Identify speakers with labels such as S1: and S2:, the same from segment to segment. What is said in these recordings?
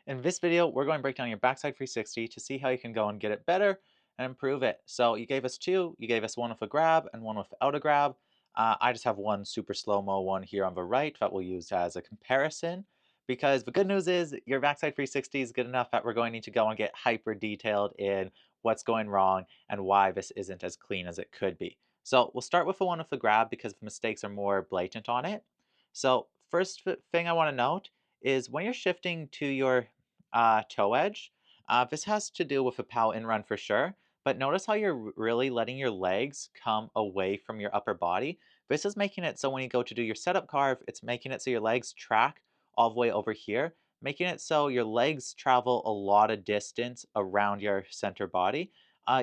S1: In this video, we're going to break down your backside 360 to see how you can go and get it better and improve it. So you gave us two. You gave us one with a grab and one without a grab. I just have one super slow-mo one here on the right that we'll use as a comparison, because the good news is your backside 360 is good enough that we're going to need to go and get hyper detailed in what's going wrong and why this isn't as clean as it could be. So we'll start with the one with the grab because the mistakes are more blatant on it. So first thing I want to note is when you're shifting to your toe edge, this has to do with a pow in run for sure, but notice how you're really letting your legs come away from your upper body. This is making it so when you go to do your setup carve, it's making it so your legs track all the way over here, making it so your legs travel a lot of distance around your center body.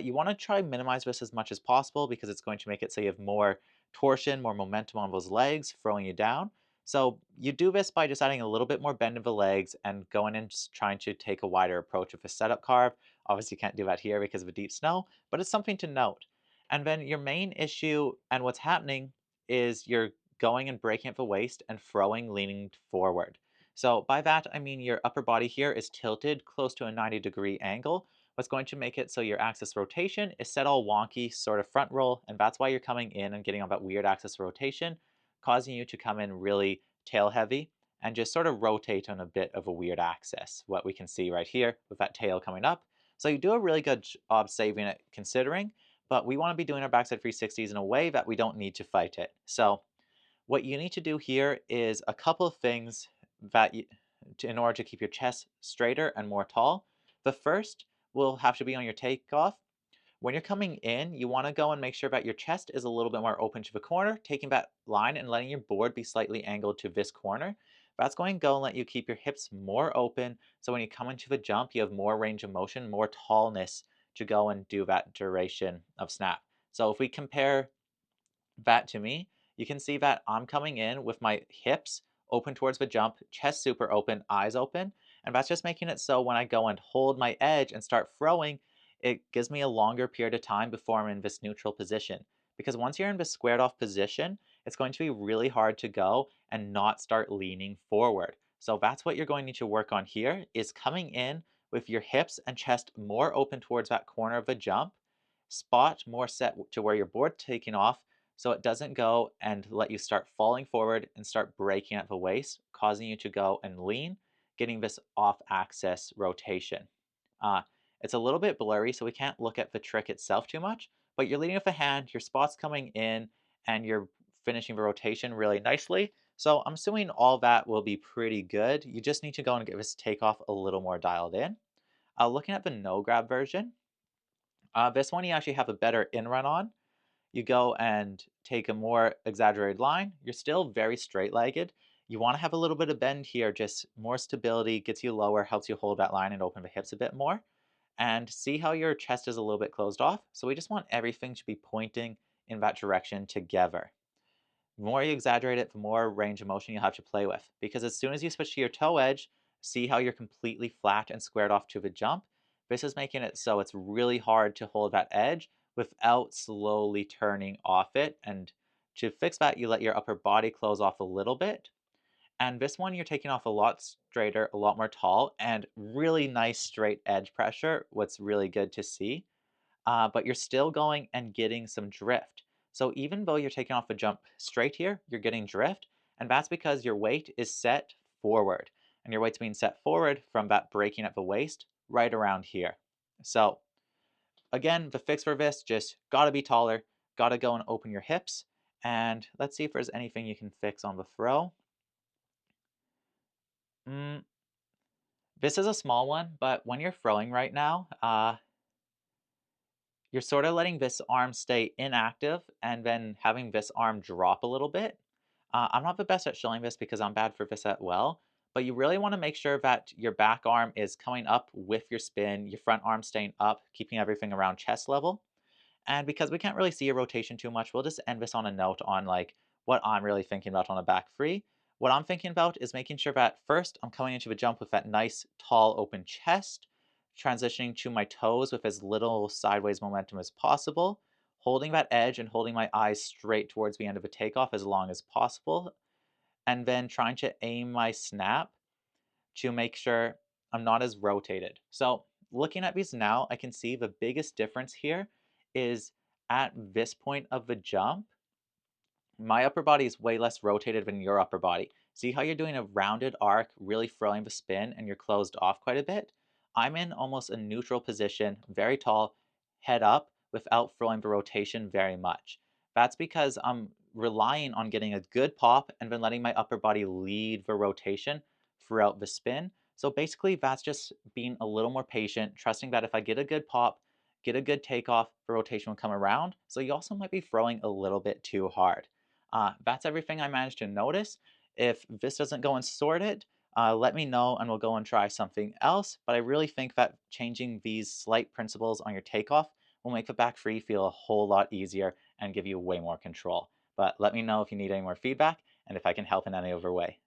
S1: You want to try minimize this as much as possible because it's going to make it so you have more torsion, more momentum on those legs, throwing you down. So you do this by just adding a little bit more bend of the legs and going and just trying to take a wider approach with a setup carve. Obviously, you can't do that here because of a deep snow, but it's something to note. And then your main issue and what's happening is you're going and breaking at the waist and throwing leaning forward. So by that, I mean your upper body here is tilted close to a 90-degree angle. What's going to make it so your axis rotation is set all wonky, sort of front roll, and that's why you're coming in and getting on that weird axis rotation, causing you to come in really tail heavy and just sort of rotate on a bit of a weird axis, what we can see right here with that tail coming up. So you do a really good job saving it considering, but we want to be doing our backside 360s in a way that we don't need to fight it. So what you need to do here is a couple of things that in order to keep your chest straighter and more tall. The first will have to be on your takeoff. When you're coming in, you want to go and make sure that your chest is a little bit more open to the corner, taking that line and letting your board be slightly angled to this corner. That's going to go and let you keep your hips more open, so when you come into the jump, you have more range of motion, more tallness to go and do that duration of snap. So if we compare that to me, you can see that I'm coming in with my hips open towards the jump, chest super open, eyes open, and that's just making it so when I go and hold my edge and start throwing, it gives me a longer period of time before I'm in this neutral position. Because once you're in this squared off position, it's going to be really hard to go and not start leaning forward. So that's what you're going to need to work on here, is coming in with your hips and chest more open towards that corner of the jump, spot more set to where your board taking off, so it doesn't go and let you start falling forward and start breaking at the waist, causing you to go and lean, getting this off-axis rotation. Uh, it's a little bit blurry, so we can't look at the trick itself too much, but you're leading with a hand, your spot's coming in, and you're finishing the rotation really nicely. So I'm assuming all that will be pretty good. You just need to go and get this takeoff a little more dialed in. Looking at the no grab version, this one you actually have a better in run on. You go and take a more exaggerated line. You're still very straight-legged. You want to have a little bit of bend here, just more stability, gets you lower, helps you hold that line and open the hips a bit more. And see how your chest is a little bit closed off? So we just want everything to be pointing in that direction together. The more you exaggerate it, the more range of motion you'll have to play with. Because as soon as you switch to your toe edge, see how you're completely flat and squared off to the jump? This is making it so it's really hard to hold that edge without slowly turning off it. And to fix that, you let your upper body close off a little bit. And this one, you're taking off a lot straighter, a lot more tall, and really nice straight edge pressure, what's really good to see. But you're still going and getting some drift. So even though you're taking off a jump straight here, you're getting drift, and that's because your weight is set forward. And your weight's being set forward from that breaking at the waist right around here. So again, the fix for this, just gotta be taller, gotta go and open your hips, and let's see if there's anything you can fix on the throw. Mm, this is a small one, but when you're throwing right now, you're sort of letting this arm stay inactive and then having this arm drop a little bit. I'm not the best at showing this because I'm bad for this at well, but you really want to make sure that your back arm is coming up with your spin, your front arm staying up, keeping everything around chest level. And because we can't really see a rotation too much, we'll just end this on a note on like what I'm really thinking about on a back free. What I'm thinking about is making sure that first I'm coming into a jump with that nice tall open chest, transitioning to my toes with as little sideways momentum as possible, holding that edge and holding my eyes straight towards the end of a takeoff as long as possible, and then trying to aim my snap to make sure I'm not as rotated. So looking at these now, I can see the biggest difference here is at this point of the jump, my upper body is way less rotated than your upper body. See how you're doing a rounded arc, really throwing the spin, and you're closed off quite a bit? I'm in almost a neutral position, very tall, head up, without throwing the rotation very much. That's because I'm relying on getting a good pop and then letting my upper body lead the rotation throughout the spin. So basically, that's just being a little more patient, trusting that if I get a good pop, get a good takeoff, the rotation will come around. So you also might be throwing a little bit too hard. That's everything I managed to notice. If this doesn't go and sort it, let me know and we'll go and try something else. But I really think that changing these slight principles on your takeoff will make the back free feel a whole lot easier and give you way more control. But let me know if you need any more feedback and if I can help in any other way.